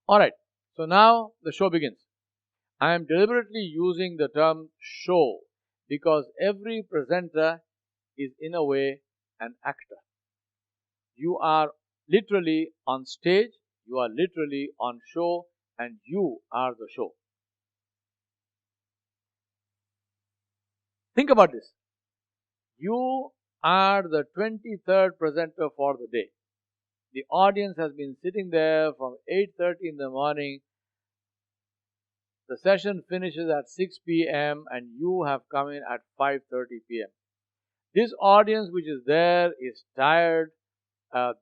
Alright, so now the show begins. I am deliberately using the term show because every presenter is in a way an actor. You are literally on stage, you are literally on show, and you are the show. Think about this. You are the 23rd presenter for the day. The audience has been sitting there from 8:30 in the morning. The session finishes at 6 p.m. and you have come in at 5:30 p.m. This audience which is there is tired.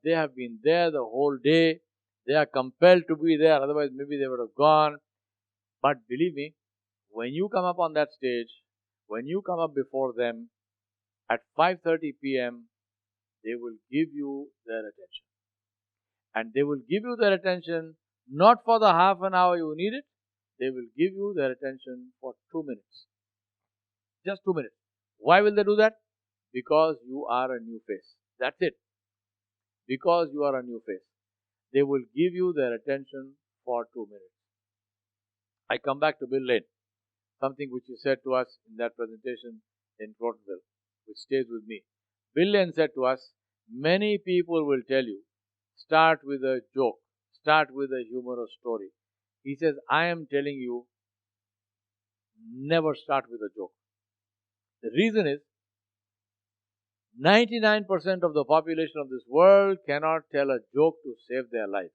They have been there the whole day. They are compelled to be there, otherwise maybe they would have gone. But believe me, when you come up on that stage, when you come up before them at 5:30 p.m., they will give you their attention. And they will give you their attention not for the half an hour you need it, they will give you their attention for 2 minutes. Just 2 minutes. Why will they do that? Because you are a new face. That's it. Because you are a new face. They will give you their attention for 2 minutes. I come back to Bill Lane, something which he said to us in that presentation in Crotonville, which stays with me. Bill Lane said to us, many people will tell you, start with a joke, start with a humorous story. He says, I am telling you, never start with a joke. The reason is, 99% of the population of this world cannot tell a joke to save their lives.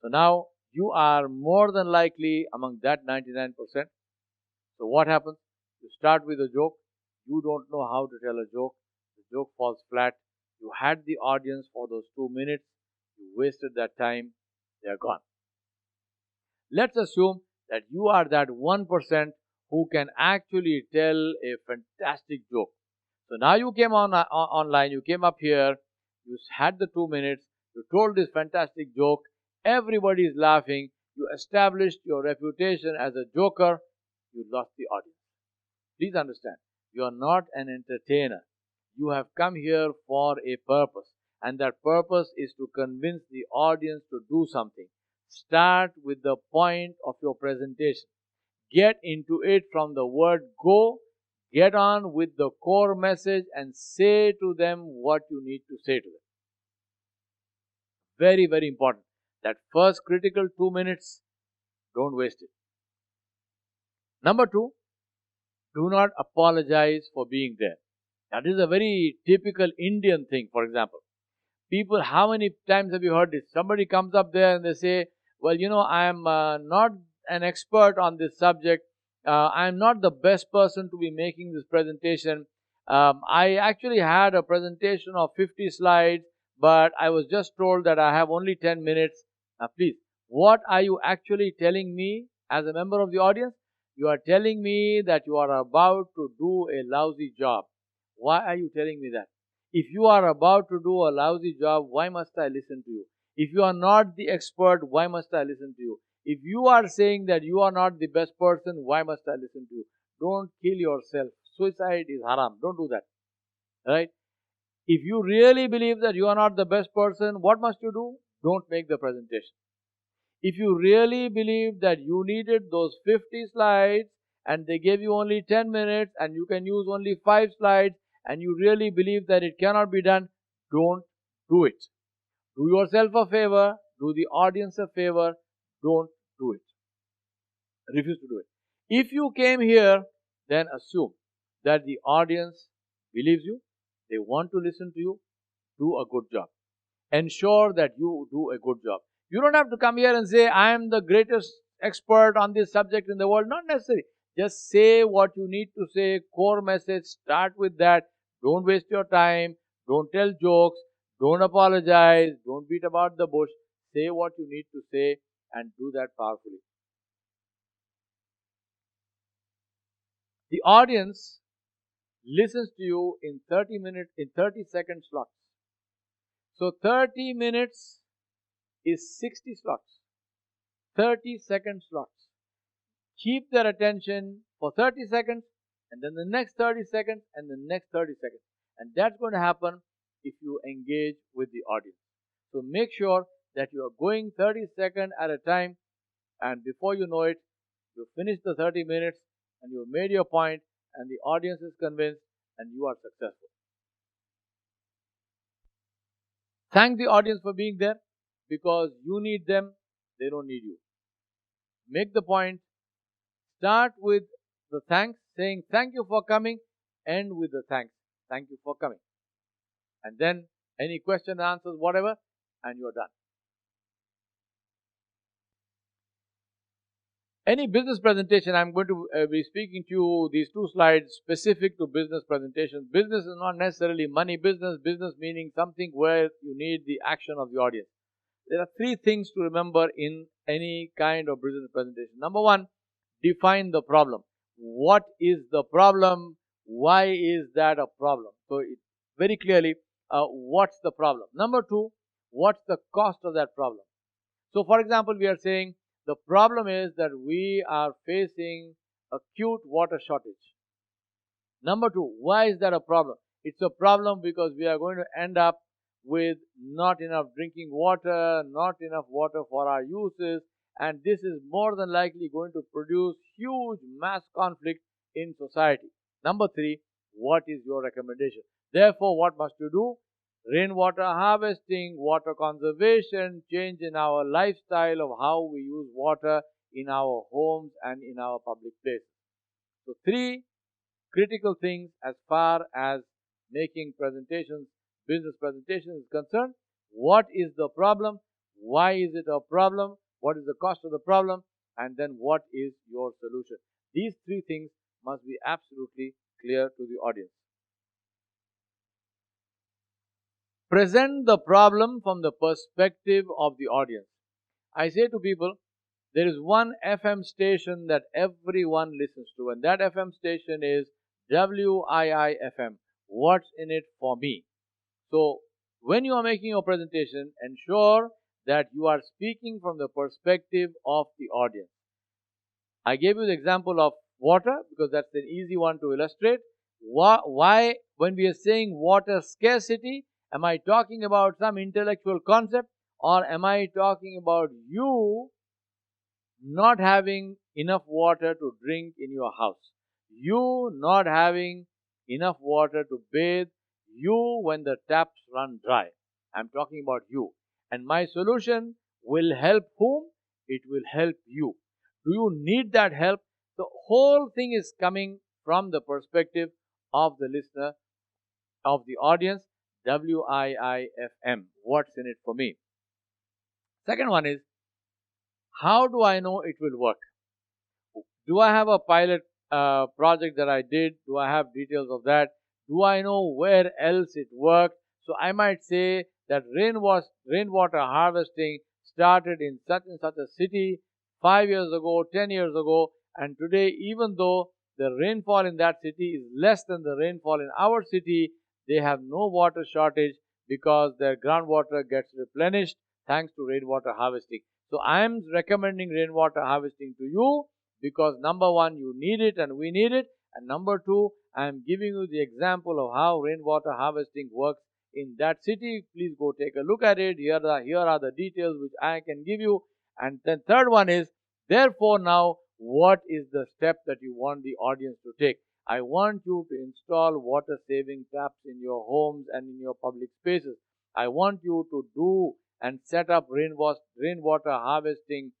So now, you are more than likely among that 99%. So what happens? You start with a joke, you don't know how to tell a joke, the joke falls flat, you had the audience for those 2 minutes, you wasted that time, they are gone. Let's assume that you are that 1% who can actually tell a fantastic joke. So now you came online, you came up here, you had the 2 minutes, you told this fantastic joke, everybody is laughing, you established your reputation as a joker, you lost the audience. Please understand, you are not an entertainer. You have come here for a purpose, and that purpose is to convince the audience to do something. Start with the point of your presentation. Get into it from the word go. Get on with the core message and say to them what you need to say to them. Very, very important. That first critical 2 minutes, don't waste it. Number 2, do not apologize for being there. That is a very typical Indian thing, for example. People, how many times have you heard this? Somebody comes up there and they say, well, you know, I am not an expert on this subject. I am not the best person to be making this presentation. I actually had a presentation of 50 slides, but I was just told that I have only 10 minutes. Please, what are you actually telling me as a member of the audience? You are telling me that you are about to do a lousy job. Why are you telling me that? If you are about to do a lousy job, why must I listen to you? If you are not the expert, why must I listen to you? If you are saying that you are not the best person, why must I listen to you? Don't kill yourself. Suicide is haram. Don't do that. Right? If you really believe that you are not the best person, what must you do? Don't make the presentation. If you really believe that you needed those 50 slides and they gave you only 10 minutes and you can use only 5 slides and you really believe that it cannot be done, don't do it. Do yourself a favor, do the audience a favor, don't do it. Refuse to do it. If you came here, then assume that the audience believes you, they want to listen to you, do a good job. Ensure that you do a good job. You don't have to come here and say, I am the greatest expert on this subject in the world. Not necessary. Just say what you need to say, core message, start with that. Don't waste your time. Don't tell jokes. Don't apologize. Don't beat about the bush. Say what you need to say and do that powerfully. The audience listens to you in 30-second slots. So 30 minutes is 60 slots. 30-second slots. Keep their attention for 30 seconds and then the next 30 seconds and the next 30 seconds. And that's going to happen if you engage with the audience. So make sure that you are going 30 seconds at a time, and before you know it, you finish the 30 minutes and you made your point, and the audience is convinced, and you are successful. Thank the audience for being there, because you need them, they don't need you. Make the point, start with the thanks, saying thank you for coming, end with the thanks, thank you for coming. And then any question, answers, whatever, and you're done. Any business presentation, I'm going to be speaking to you these two slides specific to business presentations. Business is not necessarily money business, business meaning something where you need the action of the audience. There are three things to remember in any kind of business presentation. Number one, define the problem. What is the problem? Why is that a problem? So, very clearly, what's the problem? Number two, what's the cost of that problem? So, for example, we are saying the problem is that we are facing acute water shortage. Number two, why is that a problem? It's a problem because we are going to end up with not enough drinking water, not enough water for our uses, and this is more than likely going to produce huge mass conflict in society. Number three, what is your recommendation? Therefore, what must you do? Rainwater harvesting, water conservation, change in our lifestyle of how we use water in our homes and in our public places. So, three critical things as far as making presentations, business presentations is concerned. What is the problem? Why is it a problem? What is the cost of the problem? And then what is your solution? These three things must be absolutely clear to the audience. Present the problem from the perspective of the audience. I say to people, there is one FM station that everyone listens to, and that FM station is WIIFM. What's in it for me? So, when you are making your presentation, ensure that you are speaking from the perspective of the audience. I gave you the example of water because that's an easy one to illustrate. Why, when we are saying water scarcity, am I talking about some intellectual concept, or am I talking about you not having enough water to drink in your house? You not having enough water to bathe, you when the taps run dry. I'm talking about you. And my solution will help whom? It will help you. Do you need that help? The whole thing is coming from the perspective of the listener, of the audience. WIIFM. What's in it for me? Second one is, how do I know it will work? Do I have a pilot project that I did? Do I have details of that? Do I know where else it worked? So I might say that rainwater harvesting started in such and such a city 5 years ago, 10 years ago, and today, even though the rainfall in that city is less than the rainfall in our city, they have no water shortage because their groundwater gets replenished thanks to rainwater harvesting. So I am recommending rainwater harvesting to you because number one, you need it and we need it, and number two, I am giving you the example of how rainwater harvesting works in that city. Please go take a look at it. Here are the details which I can give you. And then third one is, therefore now, what is the step that you want the audience to take? I want you to install water saving taps in your homes and in your public spaces. I want you to do and set up rainwater harvesting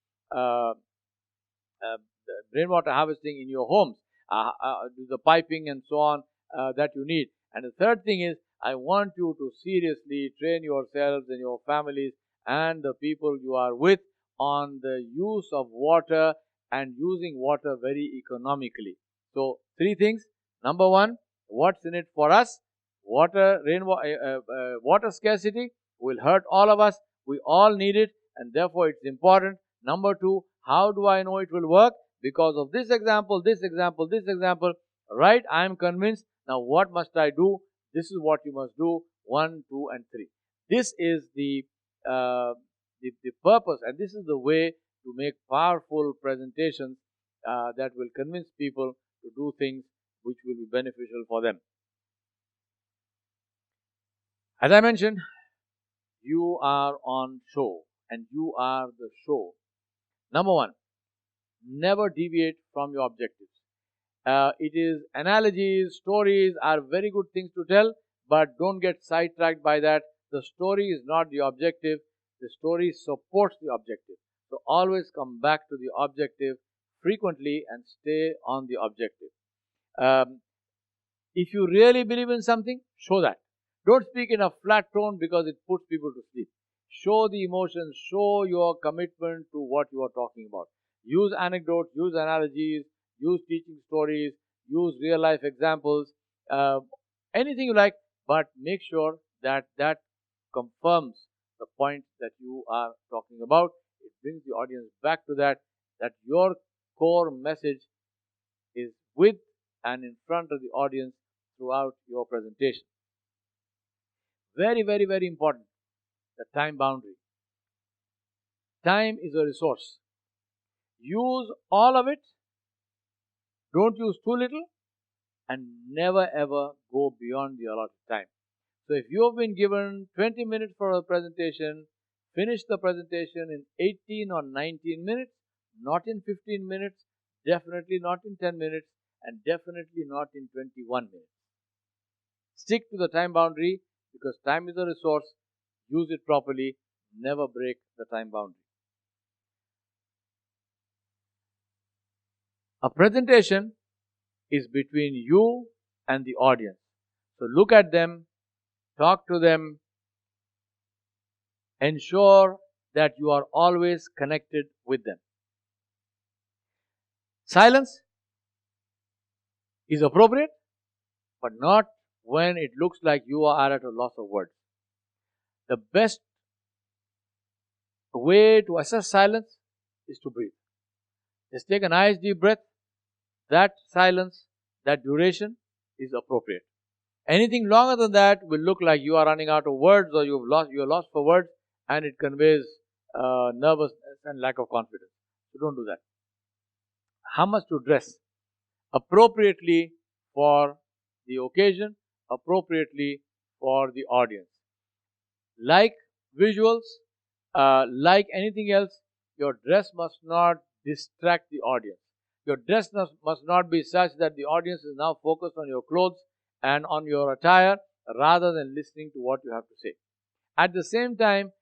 in your homes, the piping and so on that you need. And the third thing is, I want you to seriously train yourselves and your families and the people you are with on the use of water and using water very economically. So, three things. Number one, what's in it for us? Water scarcity will hurt all of us. We all need it, and therefore it's important. Number two, how do I know it will work? Because of this example, this example, this example, right? I am convinced. Now, what must I do? This is what you must do. 1, 2, and 3. This is the purpose, and this is the way to make powerful presentations that will convince people to do things which will be beneficial for them. As I mentioned, you are on show, and you are the show. Number one, never deviate from your objectives. It is analogies, stories are very good things to tell, but don't get sidetracked by that. The story is not the objective, the story supports the objective. So always come back to the objective frequently and stay on the objective. Um, if you really believe in something, show that. Don't speak in a flat tone because it puts people to sleep. Show the emotions, show your commitment to what you are talking about. Use anecdotes, use analogies, use teaching stories, use real life examples, anything you like, but make sure that that confirms the point that you are talking about. It brings the audience back to that your core message is with and in front of the audience throughout your presentation. Very, very, very important, the time boundary. Time is a resource. Use all of it, don't use too little, and never ever go beyond the allotted time. So if you have been given 20 minutes for a presentation, finish the presentation in 18 or 19 minutes, not in 15 minutes, definitely not in 10 minutes, and definitely not in 21 minutes. Stick to the time boundary because time is a resource. Use it properly. Never break the time boundary. A presentation is between you and the audience. So look at them, talk to them, ensure that you are always connected with them. Silence is appropriate, but not when it looks like you are at a loss of words. The best way to assess silence is to breathe. Just take a nice deep breath. That silence, that duration is appropriate. Anything longer than that will look like you are running out of words or you're lost for words, and it conveys nervousness and lack of confidence. So don't do that. How much to dress? Appropriately for the occasion, appropriately for the audience. Like visuals, like anything else, your dress must not distract the audience. Your dress must not be such that the audience is now focused on your clothes and on your attire rather than listening to what you have to say. At the same time,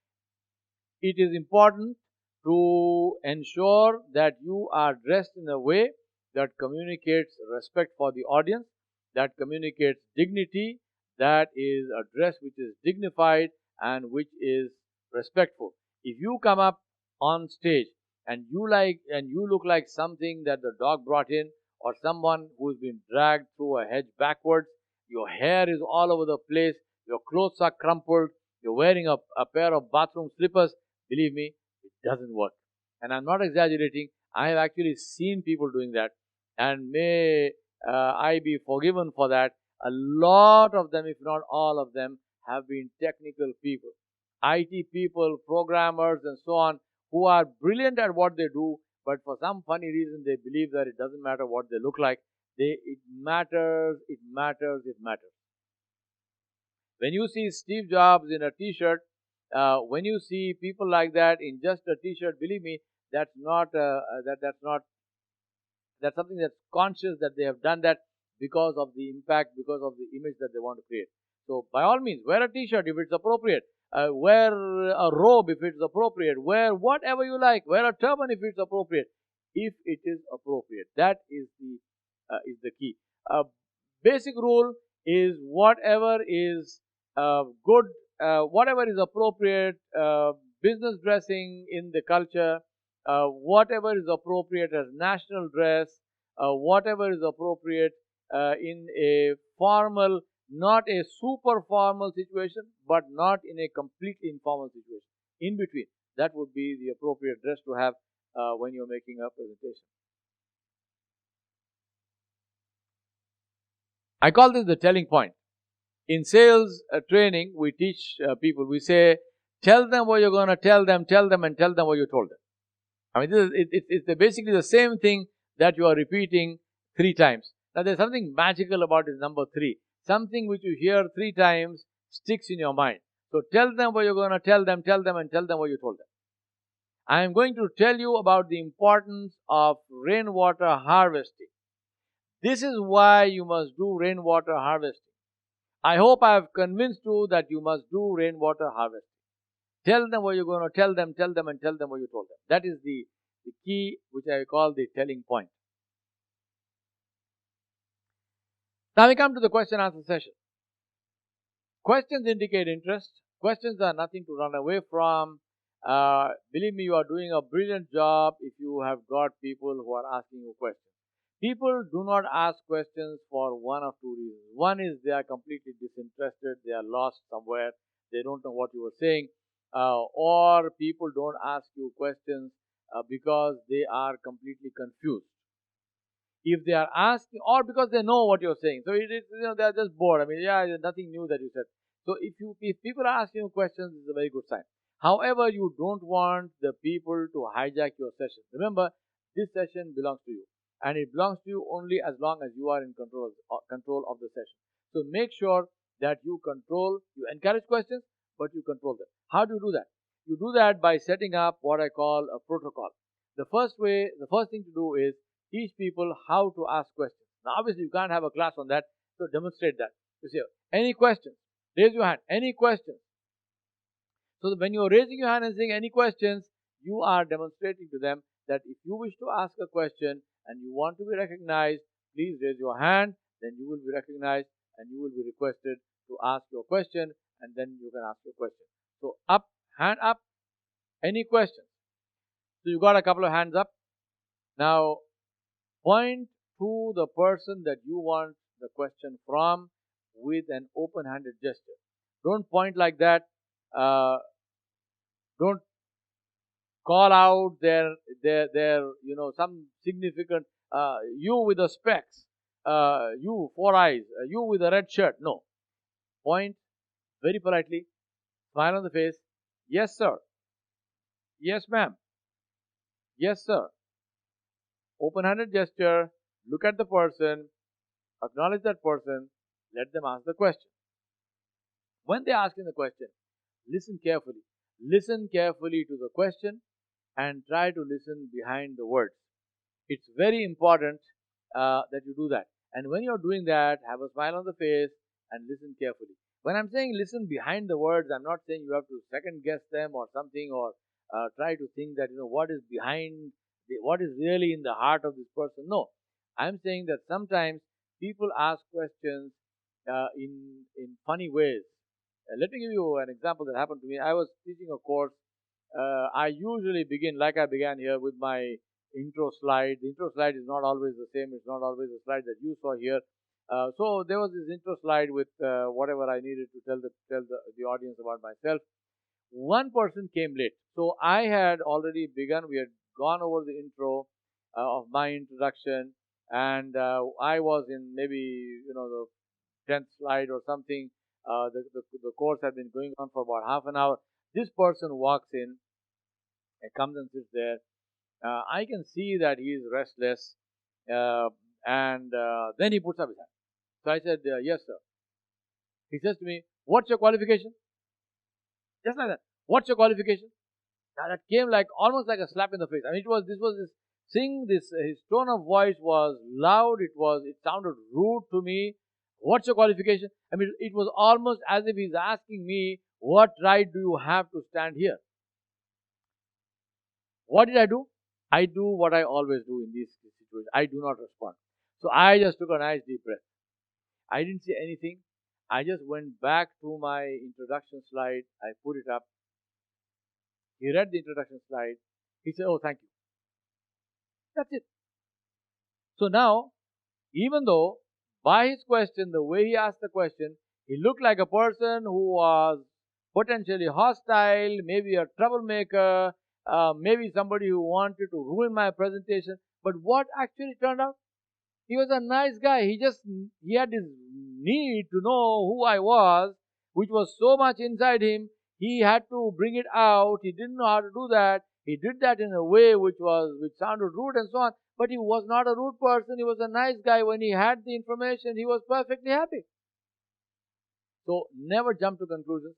it is important to ensure that you are dressed in a way that communicates respect for the audience, that communicates dignity, that is a dress which is dignified and which is respectful. If you come up on stage and you look like something that the dog brought in or someone who's been dragged through a hedge backwards, your hair is all over the place, your clothes are crumpled, you're wearing a pair of bathroom slippers, believe me, it doesn't work. And I'm not exaggerating. I have actually seen people doing that, and may I be forgiven for that. A lot of them, if not all of them, have been technical people, IT people, programmers, and so on, who are brilliant at what they do, but for some funny reason they believe that it doesn't matter what they look like. It matters, it matters, it matters. When you see Steve Jobs in a t-shirt, when you see people like that in just a t-shirt, believe me, that's something that's conscious that they have done that because of the impact, because of the image that they want to create. So by all means, wear a t-shirt if it's appropriate. Wear a robe if it's appropriate. Wear whatever you like. Wear a turban if it's appropriate. If it is appropriate, that is the key. Basic rule is whatever is good, whatever is appropriate, business dressing in the culture, whatever is appropriate as national dress, whatever is appropriate in a formal, not a super formal situation, but not in a completely informal situation. In between, that would be the appropriate dress to have when you're making a presentation. I call this the telling point. In sales training, we teach people, we say, tell them what you're going to tell them, and tell them what you told them. I mean, it's basically the same thing that you are repeating 3 times. Now, there's something magical about this number 3. Something which you hear 3 times sticks in your mind. So, tell them what you're going to tell them, and tell them what you told them. I am going to tell you about the importance of rainwater harvesting. This is why you must do rainwater harvesting. I hope I have convinced you that you must do rainwater harvesting. Tell them what you're going to tell them, and tell them what you told them. That is the key, which I call the telling point. Now we come to the question answer session. Questions indicate interest. Questions are nothing to run away from. Believe me, you are doing a brilliant job if you have got people who are asking you questions. People do not ask questions for one of two reasons. One is they are completely disinterested, they are lost somewhere, they don't know what you were saying, or people don't ask you questions because they are completely confused. If they are asking, or because they know what you're saying, so they are just bored. I mean, yeah, there's nothing new that you said. So if people are asking you questions, it's a very good sign. However, you don't want the people to hijack your session. Remember, this session belongs to you, and it belongs to you only as long as you are in control of the session. So make sure that you encourage questions, but you control them. How do you do that? You do that by setting up what I call a protocol. The first thing to do is teach people how to ask questions. Now, obviously, you can't have a class on that, so demonstrate that. You say, any questions? Raise your hand. Any questions? So when you are raising your hand and saying any questions, you are demonstrating to them that if you wish to ask a question and you want to be recognized, please raise your hand, then you will be recognized and you will be requested to ask your question, and then you can ask your question. So up, hand up, any questions? So you got a couple of hands up. Now, point to the person that you want the question from with an open-handed gesture. Don't point like that. Don't call out their some significant you with the specs, you four eyes, you with a red shirt. No. Point very politely, smile on the face. Yes, sir. Yes, ma'am. Yes, sir. Open-handed gesture. Look at the person. Acknowledge that person. Let them ask the question. When they are asking the question, listen carefully. Listen carefully to the question and try to listen behind the words. It's very important that you do that. And when you're doing that, have a smile on the face and listen carefully. When I'm saying listen behind the words, I'm not saying you have to second guess them or something, or try to think that what is behind, what is really in the heart of this person. No, I'm saying that sometimes people ask questions in funny ways. Let me give you an example that happened to me. I was teaching a course. I usually begin like I began here with my intro slide. The intro slide is not always the same. It's not always the slide that you saw here. So there was this intro slide with whatever I needed to tell the audience about myself. One person came late. So I had already begun. We had gone over the intro of my introduction, and I was in maybe the 10th slide or something. The course had been going on for about half an hour. This person walks in and comes and sits there. I can see that he is restless, and then he puts up his hand. So I said, yes, sir. He says to me, what's your qualification? Just like that. What's your qualification? Now that came almost like a slap in the face. I mean, his tone of voice was loud. It sounded rude to me. What's your qualification? I mean, it was almost as if he's asking me, what right do you have to stand here? What did I do? I do what I always do in these situations. I do not respond. So I just took a nice deep breath. I didn't say anything. I just went back to my introduction slide. I put it up. He read the introduction slide. He said, oh, thank you. That's it. So now, even though by his question, the way he asked the question, he looked like a person who was potentially hostile, maybe a troublemaker, maybe somebody who wanted to ruin my presentation. But what actually turned out? He was a nice guy. He had this need to know who I was, which was so much inside him. He had to bring it out. He didn't know how to do that. He did that in a way which sounded rude and so on. But he was not a rude person. He was a nice guy. When he had the information, he was perfectly happy. So never jump to conclusions.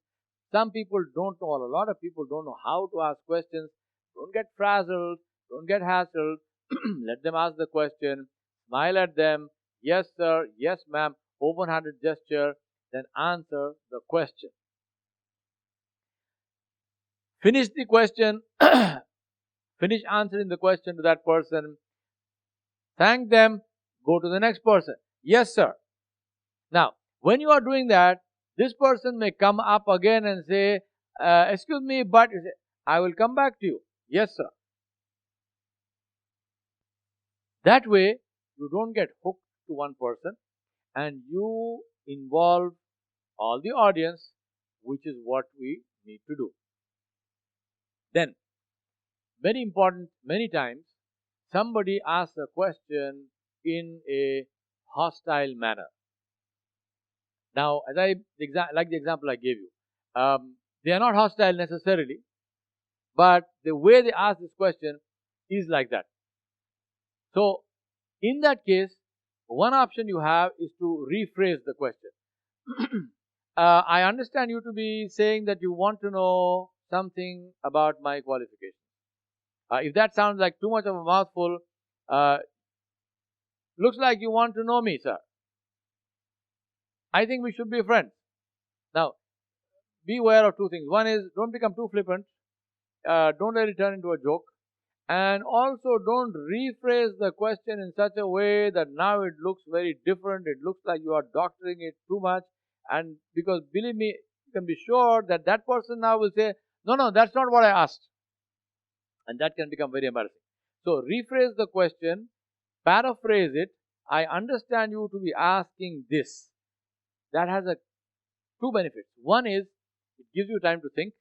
Some people don't know, or a lot of people don't know how to ask questions. Don't get frazzled. Don't get hassled. Let them ask the question. Smile at them. Yes, sir. Yes, ma'am. Open-handed gesture. Then answer the question. Finish the question. Finish answering the question to that person. Thank them. Go to the next person. Yes, sir. Now, when you are doing that, this person may come up again and say, excuse me, but I will come back to you. Yes, sir. That way, you don't get hooked to one person and you involve all the audience, which is what we need to do. Then, very important, many times, somebody asks a question in a hostile manner. Now, as like the example I gave you, they are not hostile necessarily, but the way they ask this question is like that. So, in that case, one option you have is to rephrase the question. I understand you to be saying that you want to know something about my qualification. If that sounds like too much of a mouthful, looks like you want to know me, sir. I think we should be friends. Now, be aware of two things. One is, don't become too flippant. Don't let it turn into a joke. And also, don't rephrase the question in such a way that now it looks very different. It looks like you are doctoring it too much. And because, believe me, you can be sure that that person now will say, no, that's not what I asked. And that can become very embarrassing. So, rephrase the question, paraphrase it. I understand you to be asking this. That has two benefits. One is, it gives you time to think.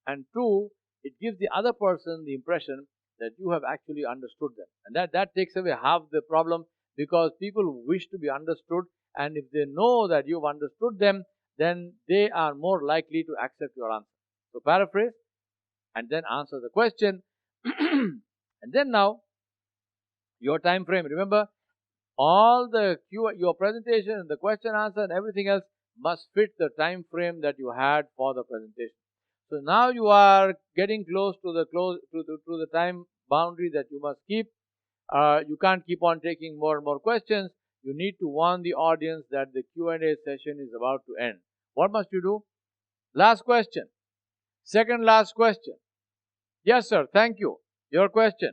And two, it gives the other person the impression that you have actually understood them. And that takes away half the problem, because people wish to be understood, and if they know that you've understood them, then they are more likely to accept your answer. So paraphrase and then answer the question. And then now, your time frame. Remember, all your presentation and the question answer and everything else must fit the time frame that you had for the presentation. So now you are getting close to the time boundary that you must keep. You can't keep on taking more and more questions. You need to warn the audience that the Q&A session is about to end. What must you do? Last question. Second last question. Yes, sir. Thank you. Your question.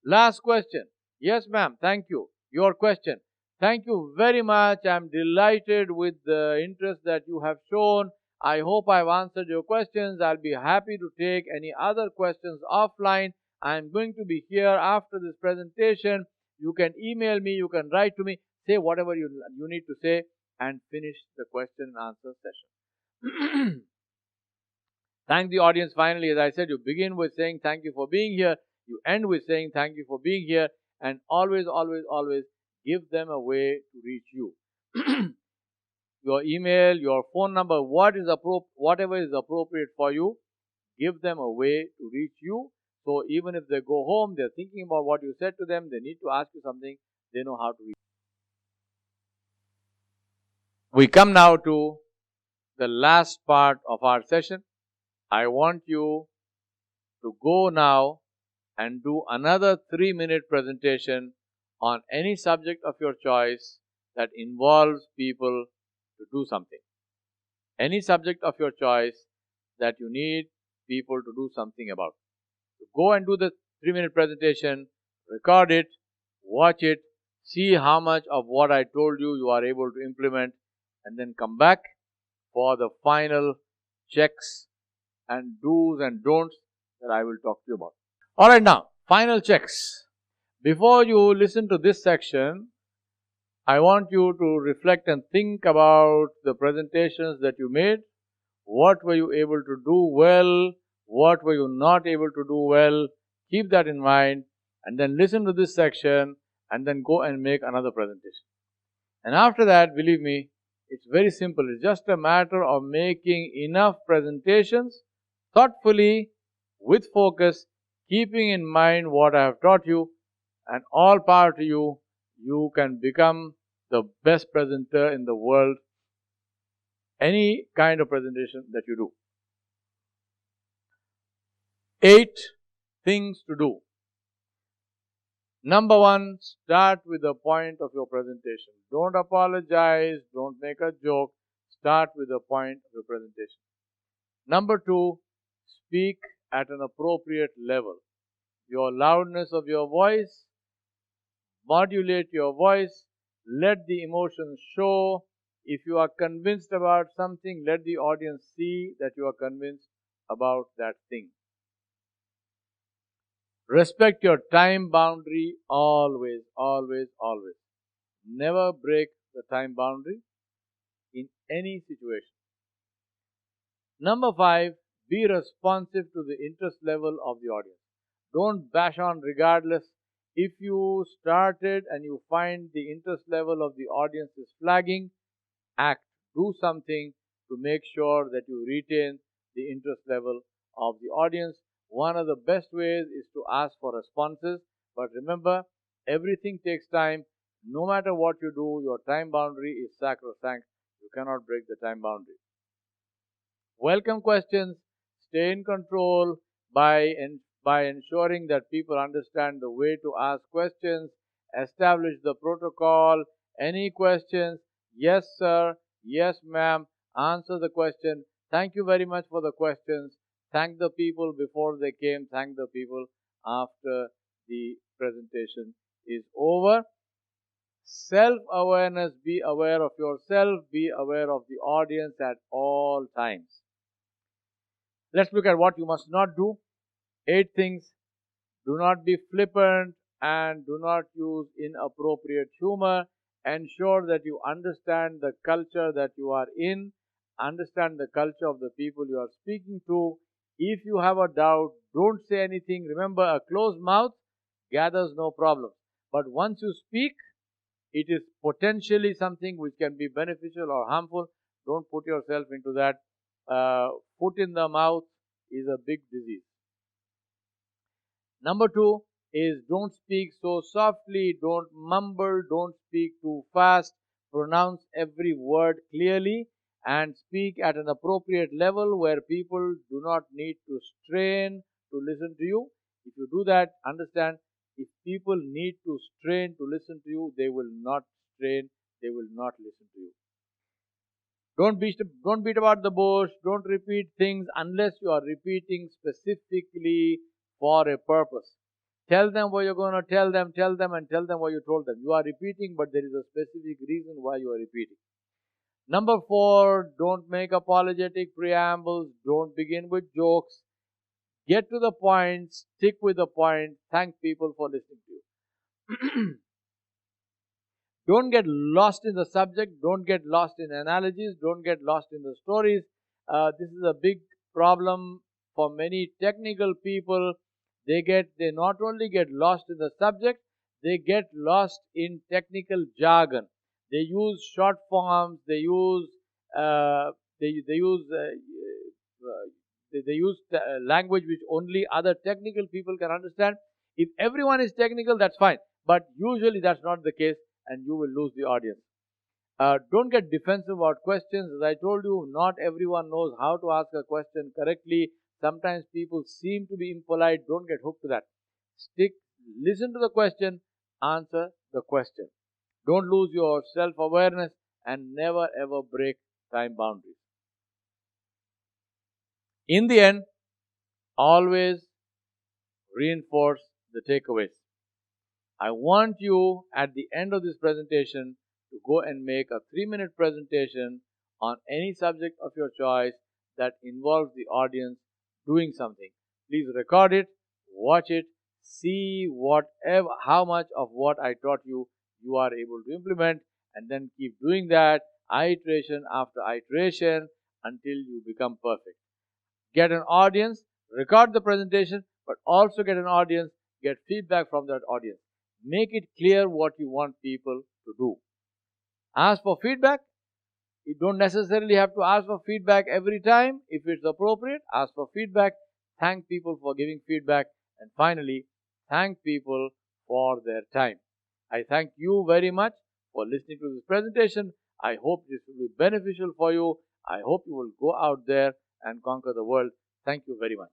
Last question. Yes, ma'am. Thank you. Your question. Thank you very much. I'm delighted with the interest that you have shown. I hope I've answered your questions. I'll be happy to take any other questions offline. I'm going to be here after this presentation. You can email me, you can write to me, say whatever you need to say, and finish the question and answer session. Thank the audience finally. As I said, you begin with saying thank you for being here. You end with saying thank you for being here. And always, always, always give them a way to reach you. Your email, your phone number, whatever is appropriate for you, give them a way to reach you. So even if they go home, they're thinking about what you said to them, they need to ask you something, they know how to reach you. We come now to the last part of our session. I want you to go now and do another 3-minute presentation on any subject of your choice that involves people to do something. Any subject of your choice that you need people to do something about. So go and do the 3-minute presentation, record it, watch it, see how much of what I told you you are able to implement, and then come back for the final checks and do's and don'ts that I will talk to you about. Alright, now, final checks. Before you listen to this section, I want you to reflect and think about the presentations that you made. What were you able to do well? What were you not able to do well? Keep that in mind, and then listen to this section, and then go and make another presentation. And after that, believe me, it's very simple. It's just a matter of making enough presentations thoughtfully, with focus, keeping in mind what I have taught you, and all power to you. You can become the best presenter in the world, any kind of presentation that you do. 8 things to do. Number one, start with the point of your presentation. Don't apologize, don't make a joke. Start with the point of your presentation. Number two, speak at an appropriate level. Your loudness of your voice, modulate your voice, let the emotions show. If you are convinced about something, let the audience see that you are convinced about that thing. Respect your time boundary always, always, always. Never break the time boundary in any situation. Number five, be responsive to the interest level of the audience. Don't bash on regardless. If you started and you find the interest level of the audience is flagging, act, do something to make sure that you retain the interest level of the audience. One of the best ways is to ask for responses, but remember, everything takes time. No matter what you do, your time boundary is sacrosanct. You cannot break the time boundary. Welcome questions. Stay in control by ensuring that people understand the way to ask questions. Establish the protocol. Any questions? Yes, sir. Yes, ma'am. Answer the question. Thank you very much for the questions. Thank the people before they came. Thank the people after the presentation is over. Self-awareness. Be aware of yourself. Be aware of the audience at all times. Let's look at what you must not do. 8 things. Do not be flippant and do not use inappropriate humor. Ensure that you understand the culture that you are in. Understand the culture of the people you are speaking to. If you have a doubt, don't say anything. Remember, a closed mouth gathers no problem. But once you speak, it is potentially something which can be beneficial or harmful. Don't put yourself into that. Foot in the mouth is a big disease. Number 2 is don't speak so softly, don't mumble, don't speak too fast. Pronounce every word clearly and speak at an appropriate level where people do not need to strain to listen to you. If you do that, understand, if people need to strain to listen to you, they will not strain, they will not listen to you. Don't beat about the bush. Don't repeat things unless you are repeating specifically for a purpose. Tell them what you're going to tell them, and tell them what you told them. You are repeating, but there is a specific reason why you are repeating. Number 4, don't make apologetic preambles. Don't begin with jokes. Get to the point. Stick with the point. Thank people for listening to you. Don't get lost in the subject. Don't get lost in analogies. Don't get lost in the stories. This is a big problem for many technical people. They not only get lost in the subject, they get lost in technical jargon. They use short forms. They use language which only other technical people can understand. If everyone is technical, that's fine. But usually that's not the case, and you will lose the audience. Don't get defensive about questions. As I told you, not everyone knows how to ask a question correctly. Sometimes people seem to be impolite. Don't get hooked to that. Listen to the question, answer the question. Don't lose your self-awareness and never ever break time boundaries. In the end, always reinforce the takeaways. I want you at the end of this presentation to go and make a 3-minute presentation on any subject of your choice that involves the audience doing something. Please record it, watch it, see how much of what I taught you are able to implement, and then keep doing that iteration after iteration until you become perfect. Get an audience, record the presentation, but also get an audience, get feedback from that audience. Make it clear what you want people to do. Ask for feedback. You don't necessarily have to ask for feedback every time. If it's appropriate, ask for feedback. Thank people for giving feedback. And finally, thank people for their time. I thank you very much for listening to this presentation. I hope this will be beneficial for you. I hope you will go out there and conquer the world. Thank you very much.